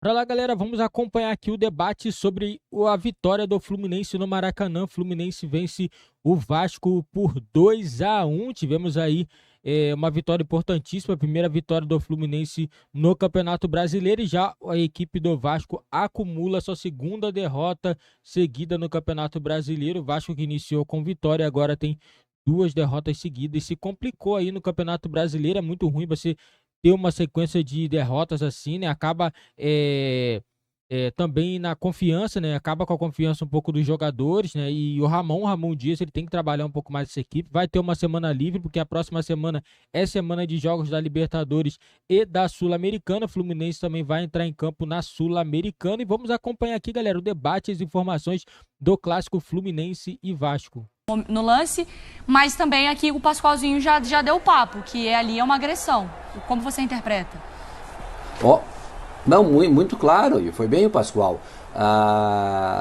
Bora lá, galera, vamos acompanhar aqui o debate sobre a vitória do Fluminense no Maracanã. Fluminense vence o Vasco por 2-1. Tivemos aí uma vitória importantíssima, a primeira vitória do Fluminense no Campeonato Brasileiro, e já a equipe do Vasco acumula sua segunda derrota seguida no Campeonato Brasileiro. O Vasco, que iniciou com vitória, agora tem duas derrotas seguidas e se complicou aí no Campeonato Brasileiro. É muito ruim você ter uma sequência de derrotas assim, né? Acaba também na confiança, né? Acaba com a confiança um pouco dos jogadores, né? E o Ramon Dias, ele tem que trabalhar um pouco mais essa equipe. Vai ter uma semana livre, porque a próxima semana é semana de jogos da Libertadores e da Sul-Americana. O Fluminense também vai entrar em campo na Sul-Americana. E vamos acompanhar aqui, galera, o debate e as informações do clássico Fluminense e Vasco. No lance, mas também aqui o Pascoalzinho já deu o papo, que ali é uma agressão. Como você interpreta? Não, muito claro, e foi bem o Pascoal.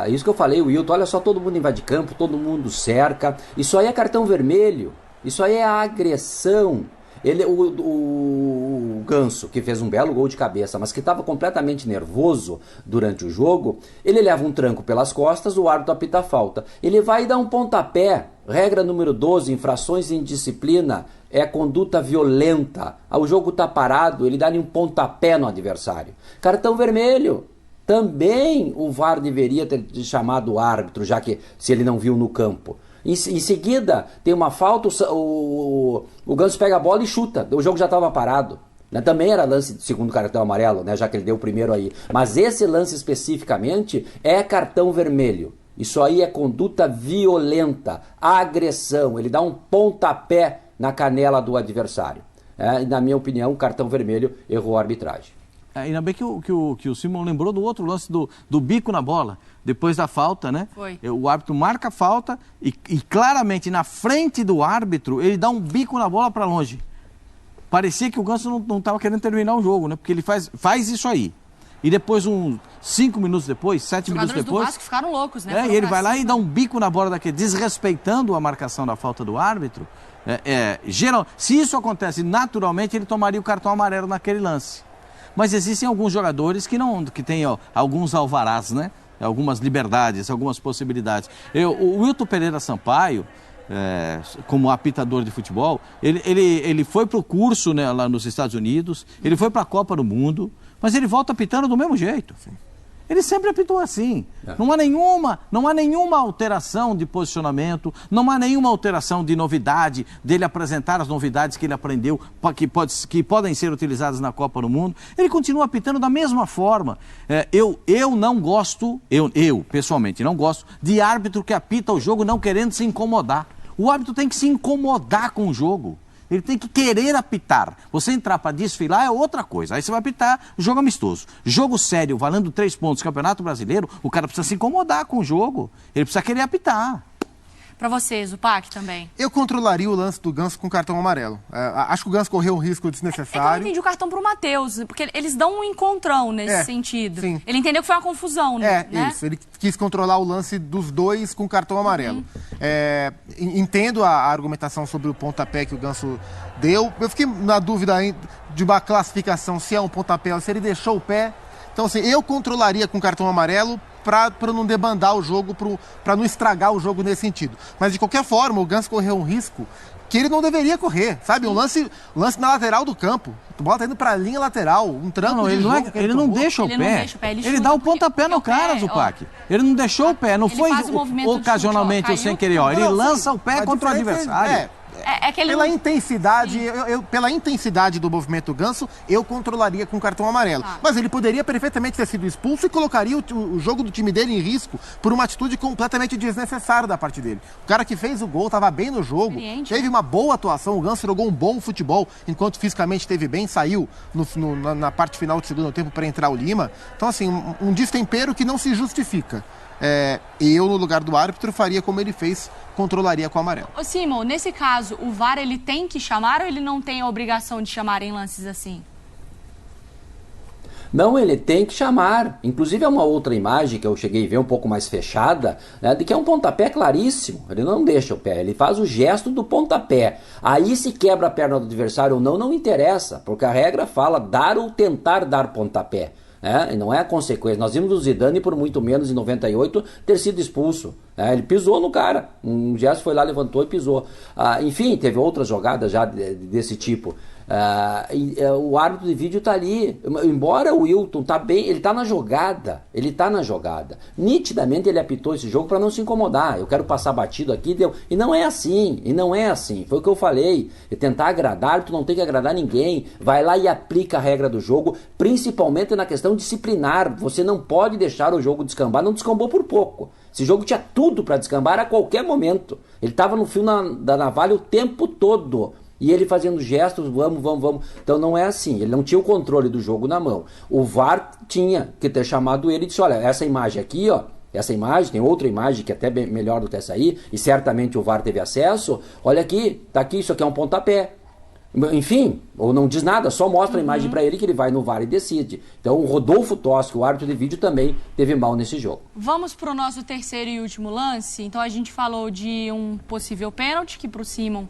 Isso que eu falei, o Wilton, olha só, todo mundo invade campo, todo mundo cerca. Isso aí é cartão vermelho, isso aí é agressão. O Ganso, que fez um belo gol de cabeça, mas que estava completamente nervoso durante o jogo, ele leva um tranco pelas costas, o árbitro apita a falta. Ele vai dar um pontapé, regra número 12, infrações em disciplina, é conduta violenta. O jogo está parado, ele dá-lhe um pontapé no adversário. Cartão vermelho. Também o VAR deveria ter chamado o árbitro, já que se ele não viu no campo. Em seguida, tem uma falta, o Ganso pega a bola e chuta. O jogo já estava parado. Né? Também era lance de segundo cartão amarelo, né? Já que ele deu o primeiro aí. Mas esse lance especificamente é cartão vermelho. Isso aí é conduta violenta, agressão. Ele dá um pontapé na canela do adversário. Na minha opinião, cartão vermelho, errou a arbitragem. Ainda bem que o Simon lembrou do outro lance do bico na bola, depois da falta, né? Foi. O árbitro marca a falta e claramente na frente do árbitro ele dá um bico na bola para longe. Parecia que o Ganso não estava querendo terminar o jogo, né? Porque ele faz isso aí. E depois, 5 minutos depois, 7 minutos depois... Os jogadores do Vasco ficaram loucos, né? E ele vai lá e dá um bico na bola daquele, desrespeitando a marcação da falta do árbitro. Se isso acontece naturalmente, ele tomaria o cartão amarelo naquele lance. Mas existem alguns jogadores que têm alguns alvarás, né? Algumas liberdades, algumas possibilidades. O Wilton Pereira Sampaio, como apitador de futebol, ele foi para o curso, né, lá nos Estados Unidos, ele foi para a Copa do Mundo, mas ele volta apitando do mesmo jeito. Sim. Ele sempre apitou assim. Não há nenhuma alteração de posicionamento, não há nenhuma alteração de novidade, dele apresentar as novidades que ele aprendeu, que podem ser utilizadas na Copa do Mundo. Ele continua apitando da mesma forma. Eu não gosto, eu pessoalmente não gosto, de árbitro que apita o jogo não querendo se incomodar. O árbitro tem que se incomodar com o jogo. Ele tem que querer apitar. Você entrar para desfilar é outra coisa. Aí você vai apitar jogo amistoso. Jogo sério, valendo 3 pontos, Campeonato Brasileiro, o cara precisa se incomodar com o jogo. Ele precisa querer apitar. Para vocês, o PAC também. Eu controlaria o lance do Ganso com cartão amarelo. Acho que o Ganso correu um risco desnecessário. Eu não entendi o cartão pro Matheus, porque eles dão um encontrão nesse sentido. Sim. Ele entendeu que foi uma confusão, né? Isso. Ele quis controlar o lance dos dois com cartão amarelo. Entendo a argumentação sobre o pontapé que o Ganso deu. Eu fiquei na dúvida de uma classificação, se é um pontapé ou se ele deixou o pé. Então, assim, eu controlaria com cartão amarelo para não debandar o jogo, para não estragar o jogo nesse sentido. Mas, de qualquer forma, o Ganso correu um risco que ele não deveria correr, sabe? Um lance na lateral do campo. A bola tá indo para a linha lateral, um tranco de jogo. Ele não deixa o pé. Ele dá o pontapé no cara, Zupac. Ele não deixou o pé, não foi ocasionalmente ou sem querer. Ele lança o pé contra o adversário. Pela intensidade, pela intensidade do movimento Ganso, eu controlaria com cartão amarelo. Mas ele poderia perfeitamente ter sido expulso e colocaria o jogo do time dele em risco por uma atitude completamente desnecessária da parte dele. O cara que fez o gol estava bem no jogo, teve uma boa atuação, o Ganso jogou um bom futebol, enquanto fisicamente esteve bem, saiu na parte final do segundo tempo para entrar o Lima. Então, assim, um destempero que não se justifica. Eu, no lugar do árbitro, faria como ele fez, controlaria com o amarelo. Ô Simon, nesse caso, o VAR ele tem que chamar ou ele não tem a obrigação de chamar em lances assim? Não, ele tem que chamar. Inclusive é uma outra imagem que eu cheguei a ver um pouco mais fechada, né, de que é um pontapé claríssimo. Ele não deixa o pé, ele faz o gesto do pontapé. Aí se quebra a perna do adversário ou não, não interessa, porque a regra fala dar ou tentar dar pontapé. E não é a consequência. Nós vimos o Zidane, por muito menos em 98, ter sido expulso. Ele pisou no cara. Um gesto foi lá, levantou e pisou. Enfim, teve outras jogadas já desse tipo. O árbitro de vídeo está ali. Embora o Wilton tá bem, ele está na jogada. Nitidamente ele apitou esse jogo para não se incomodar. Eu quero passar batido aqui, deu. E não é assim. Foi o que eu falei. É tentar agradar, tu não tem que agradar ninguém. Vai lá e aplica a regra do jogo, principalmente na questão disciplinar. Você não pode deixar o jogo descambar. Não descambou por pouco. Esse jogo tinha tudo para descambar a qualquer momento. Ele estava no fio da navalha o tempo todo. E ele fazendo gestos, vamos. Então não é assim. Ele não tinha o controle do jogo na mão. O VAR tinha que ter chamado ele e disse, olha, essa imagem aqui, ó, essa imagem, tem outra imagem que é até bem melhor do que essa aí, e certamente o VAR teve acesso. Olha aqui, tá aqui, isso aqui é um pontapé. Enfim, ou não diz nada, só mostra a imagem para ele que ele vai no VAR e decide. Então o Rodolfo Toschi, o árbitro de vídeo, também teve mal nesse jogo. Vamos para o nosso terceiro e último lance. Então a gente falou de um possível pênalti, que para o Simon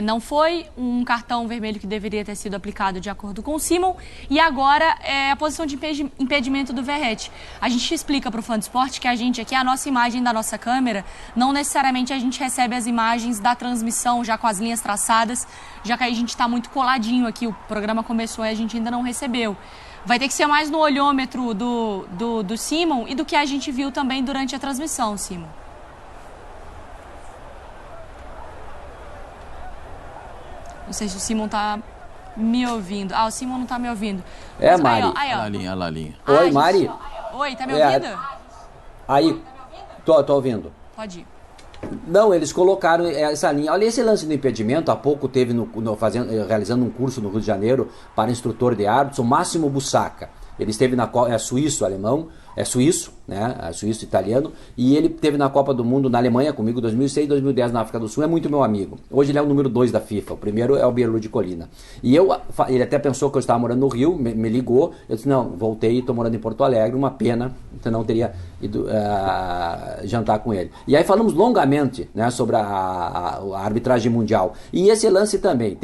não foi, um cartão vermelho que deveria ter sido aplicado de acordo com o Simon, e agora a posição de impedimento do Verratti. A gente explica para o fã de esporte que a gente aqui, a nossa imagem da nossa câmera, não necessariamente a gente recebe as imagens da transmissão já com as linhas traçadas, já que a gente está muito coladinho aqui, o programa começou e a gente ainda não recebeu. Vai ter que ser mais no olhômetro do Simon e do que a gente viu também durante a transmissão, Simon. Não sei se o Simon está me ouvindo. O Simon não está me ouvindo. Mas, Mari. Olha a linha. Oi, Mari. Oi, tá me ouvindo? Aí, tô ouvindo. Pode ir. Não, eles colocaram essa linha. Olha esse lance do impedimento. Há pouco teve realizando um curso no Rio de Janeiro para instrutor de árbitros, o Máximo Bussaca. Ele esteve é suíço-alemão, é suíço, né? É suíço-italiano, e ele esteve na Copa do Mundo na Alemanha comigo, 2006 e 2010 na África do Sul, é muito meu amigo. Hoje ele é o número 2 da FIFA, o primeiro é o Bielu de Colina. E ele até pensou que eu estava morando no Rio, me ligou, eu disse, não, voltei e estou morando em Porto Alegre, uma pena, senão teria ido jantar com ele. E aí falamos longamente, né, sobre a arbitragem mundial. E esse lance também,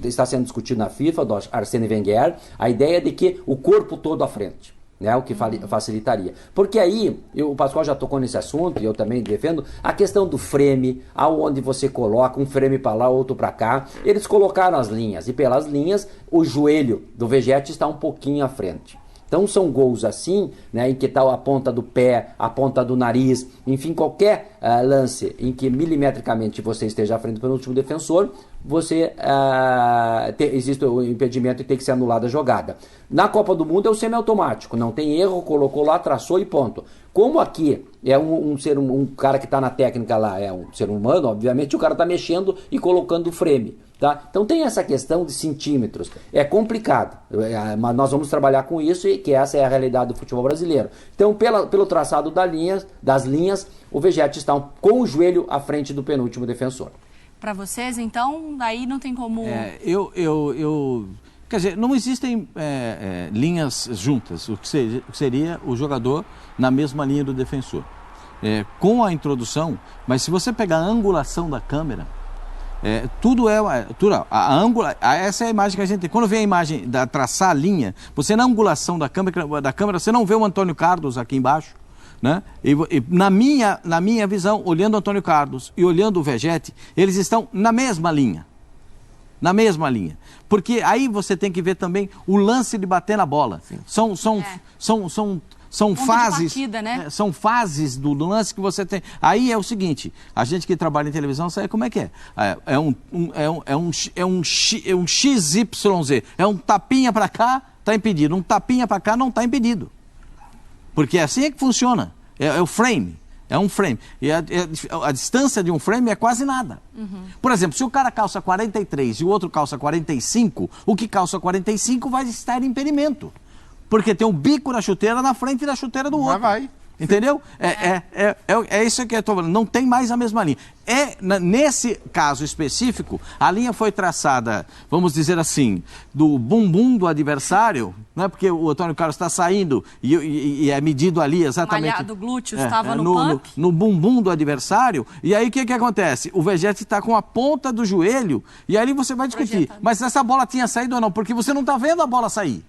está sendo discutido na FIFA, do Arsene Wenger, a ideia de que o corpo todo à frente. Né, o que facilitaria. Porque aí, o Pascoal já tocou nesse assunto, e eu também defendo, a questão do frame, aonde você coloca um frame para lá, outro para cá. Eles colocaram as linhas, e pelas linhas, o joelho do Vegetti está um pouquinho à frente. Então são gols assim, né, em que está a ponta do pé, a ponta do nariz, enfim, qualquer lance em que milimetricamente você esteja à frente do último defensor, existe o impedimento e tem que ser anulada a jogada. Na Copa do Mundo é o semiautomático, não tem erro, colocou lá, traçou e ponto. Como aqui é um cara que está na técnica lá, é um ser humano, obviamente o cara está mexendo e colocando o frame. Tá? Então tem essa questão de centímetros, é complicado, mas nós vamos trabalhar com isso, e que essa é a realidade do futebol brasileiro. Então pelo traçado das linhas, o Vegetti está com o joelho à frente do penúltimo defensor. Para vocês, então, aí não tem como... Quer dizer, não existem linhas juntas, o que seria o jogador na mesma linha do defensor. Com a introdução, mas se você pegar a angulação da câmera, essa é a imagem que a gente tem. Quando vê a imagem da traçar a linha, você na angulação da câmera, você não vê o Antônio Carlos aqui embaixo, né? E na minha visão, olhando o Antônio Carlos e olhando o Vegetti, eles estão na mesma linha. Na mesma linha. Porque aí você tem que ver também o lance de bater na bola. São fases, partida, né? São fases do lance que você tem. Aí é o seguinte, a gente que trabalha em televisão sabe como é que é. É um XYZ, é um tapinha para cá, está impedido, um tapinha para cá não está impedido. Porque assim é que funciona, é o frame. É um frame. E a distância de um frame é quase nada. Uhum. Por exemplo, se o cara calça 43 e o outro calça 45, o que calça 45 vai estar em impedimento. Porque tem um bico na chuteira na frente da chuteira do outro. Mas vai. Entendeu? É isso que eu estou falando. Não tem mais a mesma linha. Nesse caso específico, a linha foi traçada, vamos dizer assim, do bumbum do adversário, né? Porque o Antônio Carlos está saindo e é medido ali exatamente... Malhado glúteo, estava no pump. No bumbum do adversário. E aí o que acontece? O Vegetti está com a ponta do joelho e aí você vai discutir. Mas essa bola tinha saído ou não? Porque você não está vendo a bola sair.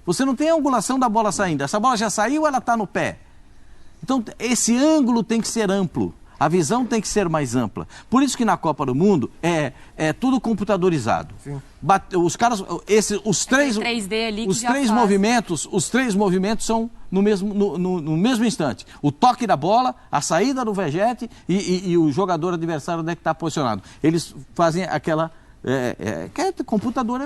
Você não tem a angulação da bola saindo. Essa bola já saiu, ela está no pé. Então, esse ângulo tem que ser amplo. A visão tem que ser mais ampla. Por isso que na Copa do Mundo é tudo computadorizado. Os caras, os três 3D ali que os já três faz. os três movimentos são no mesmo instante. O toque da bola, a saída do vegete e o jogador adversário onde é que está posicionado. Eles fazem aquela computador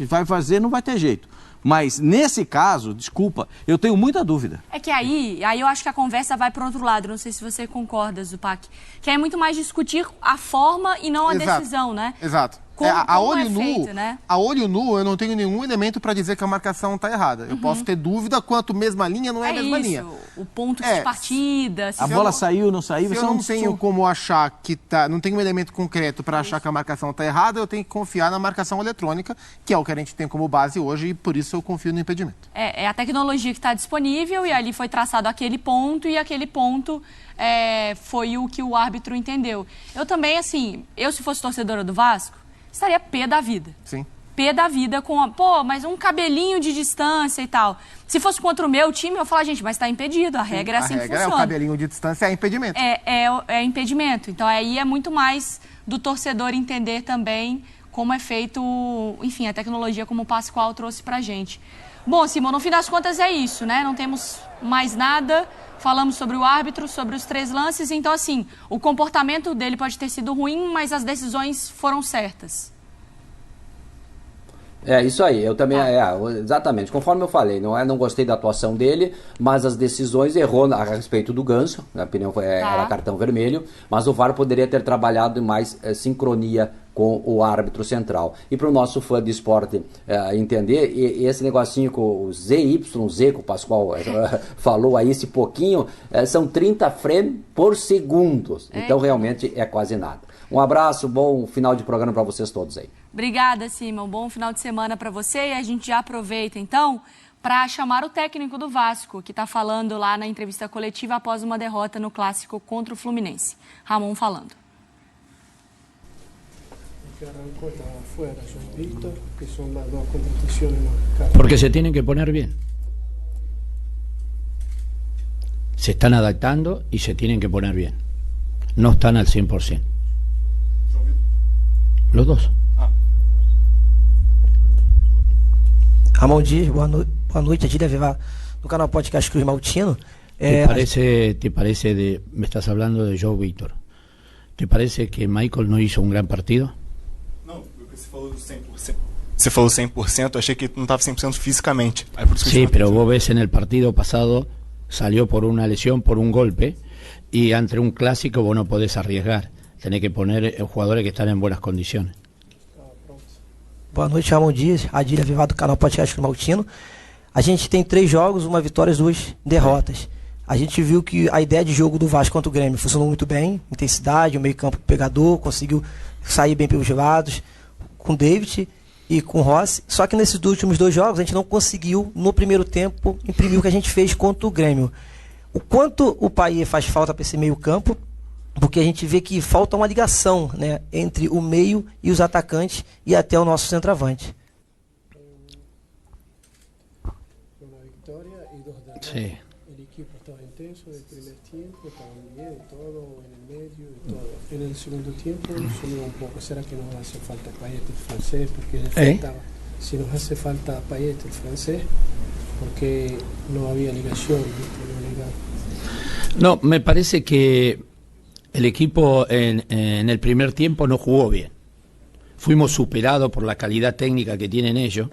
vai fazer, não vai ter jeito. Mas, nesse caso, desculpa, eu tenho muita dúvida. É que aí eu acho que a conversa vai para outro lado, não sei se você concorda, Zupac, que é muito mais discutir a forma e não a decisão, né? Exato. Como a olho nu, feito, né? a olho nu, eu não tenho nenhum elemento para dizer que a marcação está errada. Eu posso ter dúvida quanto mesma linha não é a mesma linha. O ponto de partida. A bola saiu, não saiu. Se eu não tenho como achar que tá, não tenho um elemento concreto para achar que a marcação está errada, eu tenho que confiar na marcação eletrônica, que é o que a gente tem como base hoje, e por isso eu confio no impedimento. É a tecnologia que está disponível e ali foi traçado aquele ponto e aquele ponto foi o que o árbitro entendeu. Eu também, assim, se fosse torcedora do Vasco, estaria pé da vida. Sim. Pé da vida com mas um cabelinho de distância e tal. Se fosse contra o meu time, eu ia falar, gente, mas está impedido, a regra é assim que funciona. É o cabelinho de distância, é impedimento. É impedimento. Então aí é muito mais do torcedor entender também como é feito, enfim, a tecnologia como o Pascoal trouxe pra gente. Bom, Simão, no fim das contas é isso, né? Não temos mais nada. Falamos sobre o árbitro, sobre os 3 lances. Então, assim, o comportamento dele pode ter sido ruim, mas as decisões foram certas. É isso aí, eu também, exatamente, conforme eu falei, não gostei da atuação dele, mas as decisões errou a respeito do Ganso, na minha opinião era cartão vermelho, mas o VAR poderia ter trabalhado em mais sincronia com o árbitro central. E para o nosso fã de esporte entender, esse negocinho com o ZYZ, que o Pascoal falou aí, esse pouquinho, são 30 frames por segundo, então realmente é quase nada. Um abraço, bom final de programa para vocês todos aí. Obrigada, Simão. Bom final de semana para você. E a gente já aproveita, então, para chamar o técnico do Vasco, que está falando lá na entrevista coletiva após uma derrota no Clássico contra o Fluminense. Ramon falando. Porque se tienen que poner bien. Se están adaptando y se tienen que poner bien. No están al 100%. Los dos. Ramon Dias, boa noite, Adília Vivar, no canal Podcast Cruz Maltino. Me estás hablando de João Vitor. ¿Te parece que Michael no hizo un gran partido? Não, você falou 100%. Você falou 100%, achei que não estava 100% fisicamente. Sí, pero vos ves en el partido pasado, salió por una lesión, por un golpe, y ante un clásico vos no podés arriesgar. Tenés que poner jugadores que están en buenas condiciones. Boa noite, Ramon Dias, Adília Vivar, do canal Podcast Maltino. A gente tem 3 jogos, 1 vitória e 2 derrotas. A gente viu que a ideia de jogo do Vasco contra o Grêmio funcionou muito bem, intensidade, o meio campo pegador, conseguiu sair bem pelos lados, com o David e com o Rossi. Só que nesses últimos 2 jogos a gente não conseguiu, no primeiro tempo, imprimir o que a gente fez contra o Grêmio. O quanto o Payet faz falta para esse meio campo, porque a gente vê que falta uma ligação, né, entre o meio e os atacantes e até o nosso centroavante. Sí. El equipo estaba intenso en el primer tiempo, estaban bien, todo en el medio y todo. En el segundo tiempo subió un poco. ¿Será que nos hace falta Payet el francés? Porque si nos hace falta Payet el francés, porque no había ligación. No, me parece que el equipo en el primer tiempo no jugó bien. Fuimos superados por la calidad técnica que tienen ellos.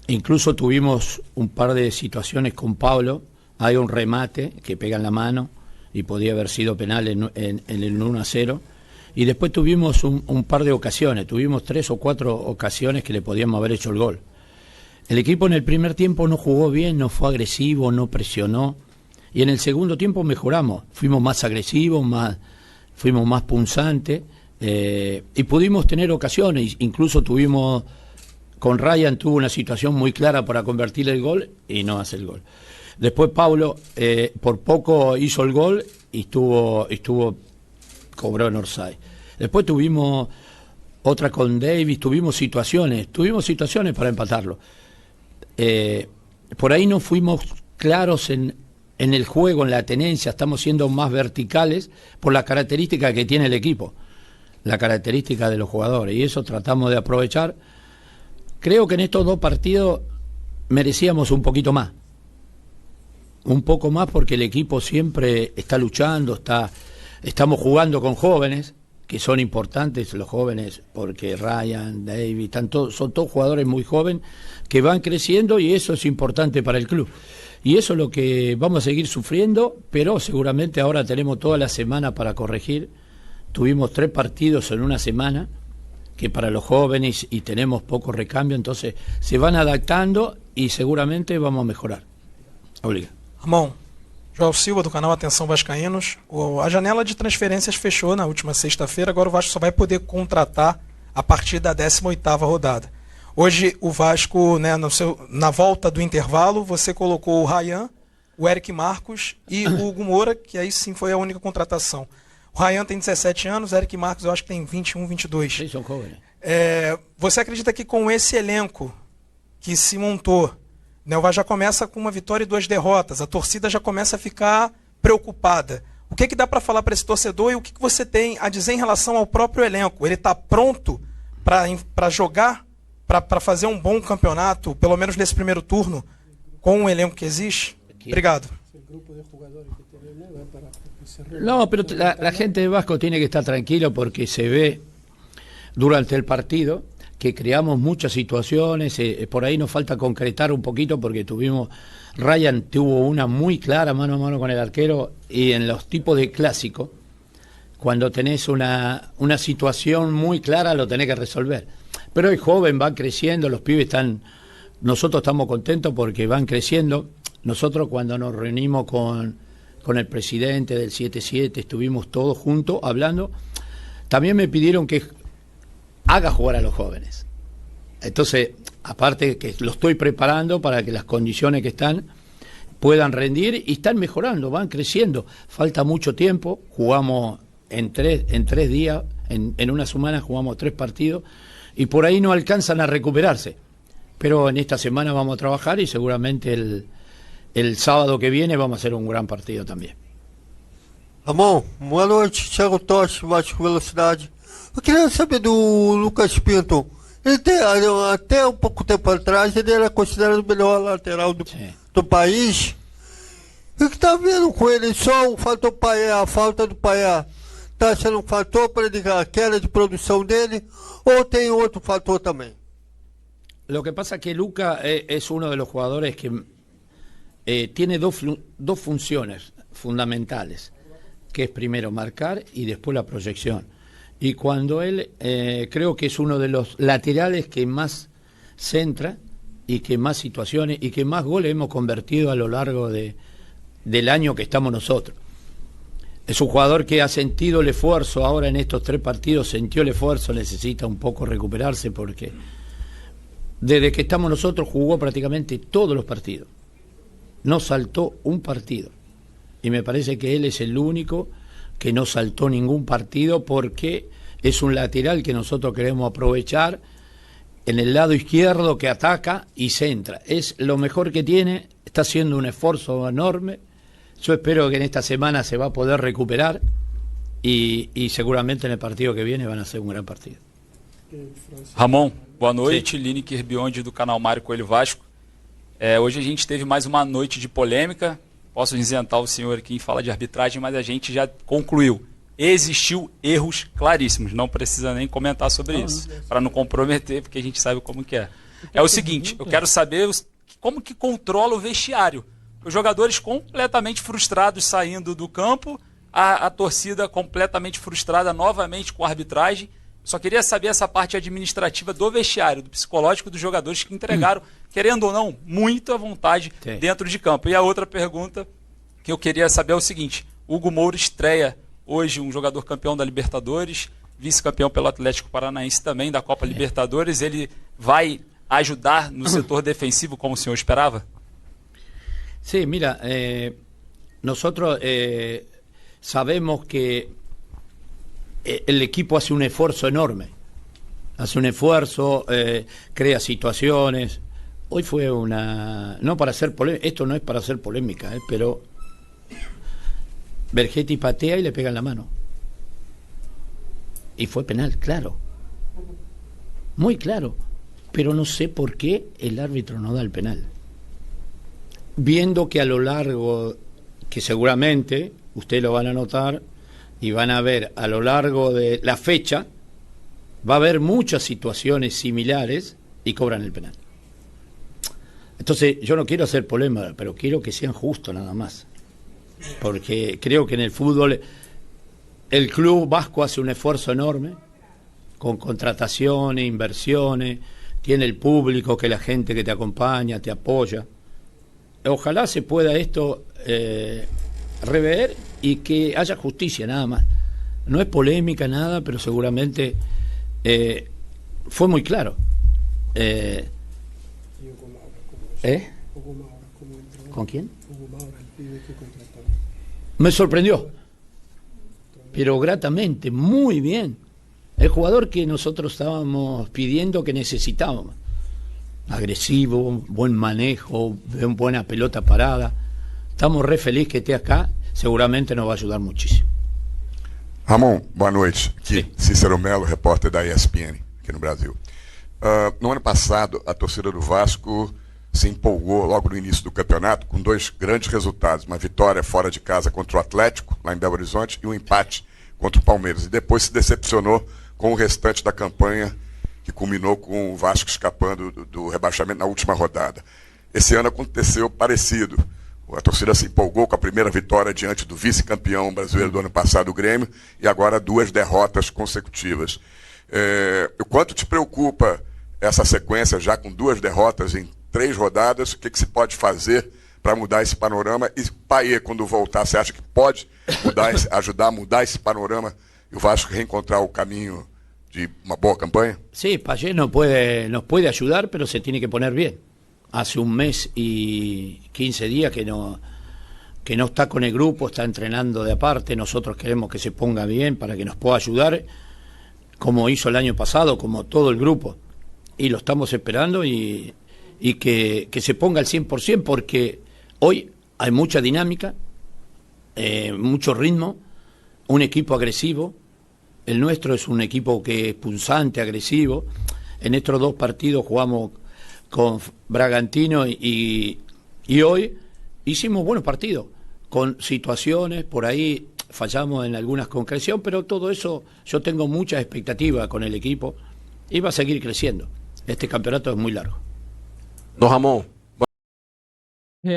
Incluso tuvimos un par de situaciones con Pablo. Hay un remate que pega en la mano y podía haber sido penal en el 1-0. Y después tuvimos un par de ocasiones. Tuvimos 3 o 4 ocasiones que le podíamos haber hecho el gol. El equipo en el primer tiempo no jugó bien, no fue agresivo, no presionó. Y en el segundo tiempo mejoramos, fuimos más agresivos, fuimos más punzantes y pudimos tener ocasiones, incluso con Ryan tuvo una situación muy clara para convertir el gol y no hace el gol. Después Pablo por poco hizo el gol y cobró en offside. Después tuvimos otra con Davis, tuvimos situaciones para empatarlo. Por ahí no fuimos claros en el juego, en la tenencia, estamos siendo más verticales por la característica que tiene el equipo, la característica de los jugadores, y eso tratamos de aprovechar. Creo que en estos 2 partidos merecíamos un poquito más. Un poco más porque el equipo siempre está luchando, estamos jugando con jóvenes, que son importantes los jóvenes, porque Ryan, David, son todos jugadores muy jóvenes que van creciendo y eso es importante para el club. Y eso es lo que vamos a seguir sufriendo, pero seguramente ahora tenemos toda la semana para corregir. Tuvimos 3 partidos en una semana, que para los jóvenes y tenemos poco recambio, entonces se van adaptando e seguramente vamos a mejorar. Obrigado. Ramon, João Silva do canal Atenção Vascaínos. A janela de transferências fechou na última sexta-feira, agora o Vasco só vai poder contratar a partir da 18ª rodada. Hoje o Vasco, né, na volta do intervalo, você colocou o Ryan, o Eric Marcos e o Hugo Moura, que aí sim foi a única contratação. O Ryan tem 17 anos, o Eric Marcos eu acho que tem 21, 22. Você acredita que com esse elenco que se montou, né, o Vasco já começa com uma vitória e 2 derrotas, a torcida já começa a ficar preocupada. O que dá para falar para esse torcedor e o que você tem a dizer em relação ao próprio elenco? Ele está pronto para jogar, para fazer um bom campeonato, pelo menos nesse primeiro turno, com o elenco que existe? Obrigado. No, pero la gente de Vasco tiene que estar tranquilo porque se ve durante el partido que creamos muchas situaciones, por ahí nos falta concretar un poquito porque Ryan tuvo una muy clara mano a mano con el arquero, y en los tipos de clásico, cuando tenés una situación muy clara lo tenés que resolver. Pero el joven va creciendo, los pibes nosotros estamos contentos porque van creciendo. Nosotros cuando nos reunimos con el presidente del 7-7, estuvimos todos juntos hablando, también me pidieron que haga jugar a los jóvenes. Entonces, aparte que lo estoy preparando para que las condiciones que están puedan rendir y están mejorando, van creciendo. Falta mucho tiempo, jugamos en tres días, en una semana jugamos 3 partidos y por ahí no alcanzan a recuperarse. Pero en esta semana vamos a trabajar y seguramente el sábado que viene vamos a hacer um grande partido também. Ramon, boa noite, Thiago Totti, Vasco Velocidade. Eu queria saber do Lucas Pinto. Ele até um pouco tempo atrás ele era considerado o melhor lateral do país. O que está vendo com ele? Só o fator Paiá, a falta do Paiá, está sendo um fator para a queda de produção dele ou tem outro fator também? Lo que pasa es que Luca es uno de los jugadores que tiene dos funciones fundamentales, que es primero marcar y después la proyección. Y cuando él, creo que es uno de los laterales que más centra y que más situaciones y que más goles hemos convertido a lo largo del año que estamos nosotros. Es un jugador que ha sentido el esfuerzo ahora en estos 3 partidos, sintió el esfuerzo, necesita un poco recuperarse porque desde que estamos nosotros jugó prácticamente todos los partidos. No saltó un partido. Y me parece que él es el único que no saltó ningún partido porque es un lateral que nosotros queremos aprovechar en el lado izquierdo, que ataca y centra. Es lo mejor que tiene, está haciendo un esfuerzo enorme. Yo espero que en esta semana se va a poder recuperar y seguramente en el partido que viene van a ser un gran partido. Ramon, boa noite. Lineker Biondi do canal Mário Coelho Vasco. Hoje a gente teve mais uma noite de polêmica. Posso isentar o senhor aqui em fala de arbitragem, mas a gente já concluiu. Existiu erros claríssimos. Não precisa nem comentar sobre isso, para não comprometer, porque a gente sabe como que é. É o seguinte, eu quero saber como que controla o vestiário. Os jogadores completamente frustrados saindo do campo, a torcida completamente frustrada novamente com a arbitragem. Só queria saber essa parte administrativa do vestiário, do psicológico dos jogadores que entregaram, querendo ou não, muita vontade dentro de campo. E a outra pergunta que eu queria saber é o seguinte: Hugo Moura estreia hoje, um jogador campeão da Libertadores, vice-campeão pelo Atlético Paranaense também da Copa Libertadores. Ele vai ajudar no setor defensivo como o senhor esperava? Sí, mira, nosotros sabemos que el equipo hace un esfuerzo enorme hace un esfuerzo, crea situaciones. Hoy fue no para hacer polémica, esto no es para hacer polémica, pero Bergetti patea y le pega en la mano. Y fue penal, claro. Muy claro. Pero no sé por qué el árbitro no da el penal. Viendo que a lo largo, que seguramente ustedes lo van a notar y van a ver a lo largo de la fecha, va a haber muchas situaciones similares y cobran el penal. Entonces, yo no quiero hacer polémica, pero quiero que sean justos nada más. Porque creo que en el fútbol el club vasco hace un esfuerzo enorme, con contrataciones, inversiones, tiene el público, que la gente que te acompaña, te apoya. Ojalá se pueda esto rever y que haya justicia, nada más. No es polémica, nada, pero seguramente fue muy claro. ¿Con quién? Me sorprendió, pero gratamente, muy bien. El jugador que nosotros estábamos pidiendo, que necesitábamos. Agresivo, buen manejo, buena pelota parada. Estamos re felices que esté acá, seguramente nos va a ayudar muchísimo. Ramon, boa noite. Aqui, Cícero Melo, repórter da ESPN, aqui no Brasil. No ano passado, a torcida do Vasco se empolgou logo no início do campeonato com dois grandes resultados. Uma vitória fora de casa contra o Atlético, lá em Belo Horizonte, e um empate contra o Palmeiras. E depois se decepcionou com o restante da campanha, que culminou com o Vasco escapando do rebaixamento na última rodada. Esse ano aconteceu parecido. A torcida se empolgou com a primeira vitória diante do vice-campeão brasileiro do ano passado, o Grêmio, e agora 2 derrotas consecutivas. O quanto te preocupa essa sequência, já com 2 derrotas em 3 rodadas? O que se pode fazer para mudar esse panorama? E Payet, quando voltar, você acha que pode ajudar a mudar esse panorama e o Vasco reencontrar o caminho de una buena campaña? Sí, Payet nos puede ayudar, pero se tiene que poner bien. Hace un mes y 15 días que no está con el grupo, está entrenando de aparte. Nosotros queremos que se ponga bien para que nos pueda ayudar, como hizo el año pasado, como todo el grupo. Y lo estamos esperando y que se ponga al 100%, porque hoy hay mucha dinámica, mucho ritmo, un equipo agresivo. El nuestro es un equipo que es punzante, agresivo. En estos 2 partidos jugamos con Bragantino y hoy hicimos buenos partidos, con situaciones, por ahí fallamos en algunas concreciones, pero todo eso yo tengo muchas expectativas con el equipo y va a seguir creciendo. Este campeonato es muy largo. Don Ramon.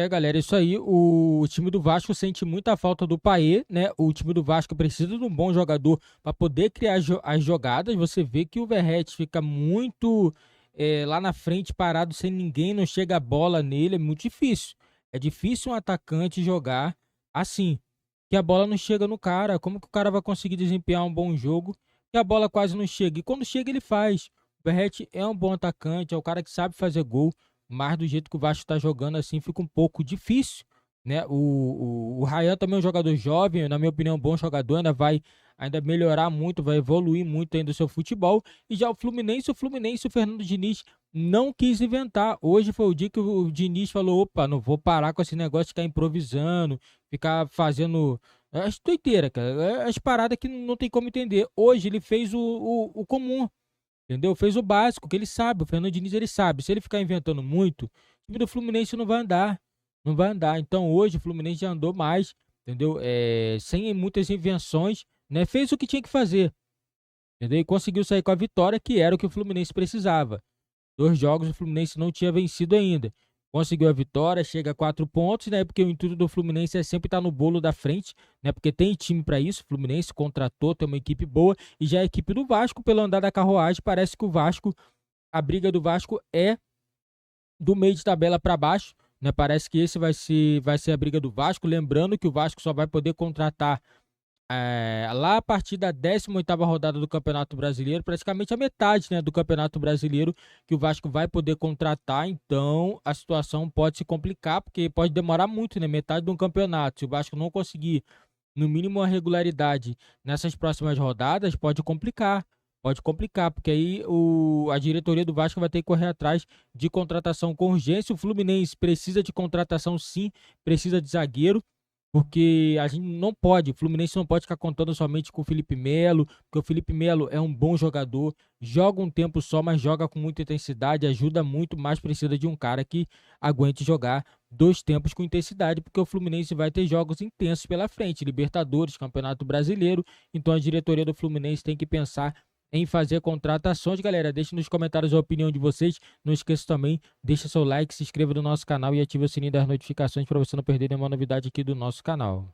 Galera, isso aí, o time do Vasco sente muita falta do Payet, né? O time do Vasco precisa de um bom jogador para poder criar as jogadas. Você vê que o Verratti fica muito lá na frente, parado, sem ninguém, não chega a bola nele, é muito difícil. É difícil um atacante jogar assim, que a bola não chega no cara. Como que o cara vai conseguir desempenhar um bom jogo que a bola quase não chega? E quando chega, ele faz. O Verratti é um bom atacante, é o cara que sabe fazer gol. Mas do jeito que o Vasco está jogando assim, fica um pouco difícil, né? O Ryan também é um jogador jovem, na minha opinião, um bom jogador, ainda vai melhorar muito, vai evoluir muito ainda o seu futebol. E já o Fluminense, o Fernando Diniz não quis inventar. Hoje foi o dia que o Diniz falou: opa, não vou parar com esse negócio de ficar improvisando, ficar fazendo as doideiras, cara, as paradas que não tem como entender. Hoje ele fez o comum. Entendeu? Fez o básico, que ele sabe, o Fernando Diniz ele sabe. Se ele ficar inventando muito, o time do Fluminense não vai andar. Não vai andar. Então hoje o Fluminense já andou mais, entendeu? Sem muitas invenções, né? Fez o que tinha que fazer, entendeu? E conseguiu sair com a vitória, que era o que o Fluminense precisava. 2 jogos o Fluminense não tinha vencido ainda. Conseguiu a vitória, chega a 4 pontos, né? Porque o intuito do Fluminense é sempre estar no bolo da frente, né? Porque tem time para isso. O Fluminense contratou, tem uma equipe boa. E já a equipe do Vasco, pelo andar da carruagem, parece que o Vasco, a briga do Vasco é do meio de tabela para baixo, né? Parece que esse vai ser a briga do Vasco. Lembrando que o Vasco só vai poder contratar lá a partir da 18ª rodada do Campeonato Brasileiro, praticamente a metade, né, do Campeonato Brasileiro que o Vasco vai poder contratar. Então a situação pode se complicar, porque pode demorar muito, né, metade de um campeonato. Se o Vasco não conseguir no mínimo a regularidade nessas próximas rodadas, pode complicar pode complicar, porque aí a diretoria do Vasco vai ter que correr atrás de contratação com urgência. O Fluminense precisa de contratação, sim, precisa de zagueiro, porque a gente não pode, o Fluminense não pode ficar contando somente com o Felipe Melo, porque o Felipe Melo é um bom jogador, joga um tempo só, mas joga com muita intensidade, ajuda muito, mas precisa de um cara que aguente jogar 2 tempos com intensidade, porque o Fluminense vai ter jogos intensos pela frente, Libertadores, Campeonato Brasileiro, então a diretoria do Fluminense tem que pensar em fazer contratações. Galera, deixe nos comentários a opinião de vocês. Não esqueça também, deixa seu like, se inscreva no nosso canal e ative o sininho das notificações para você não perder nenhuma novidade aqui do nosso canal.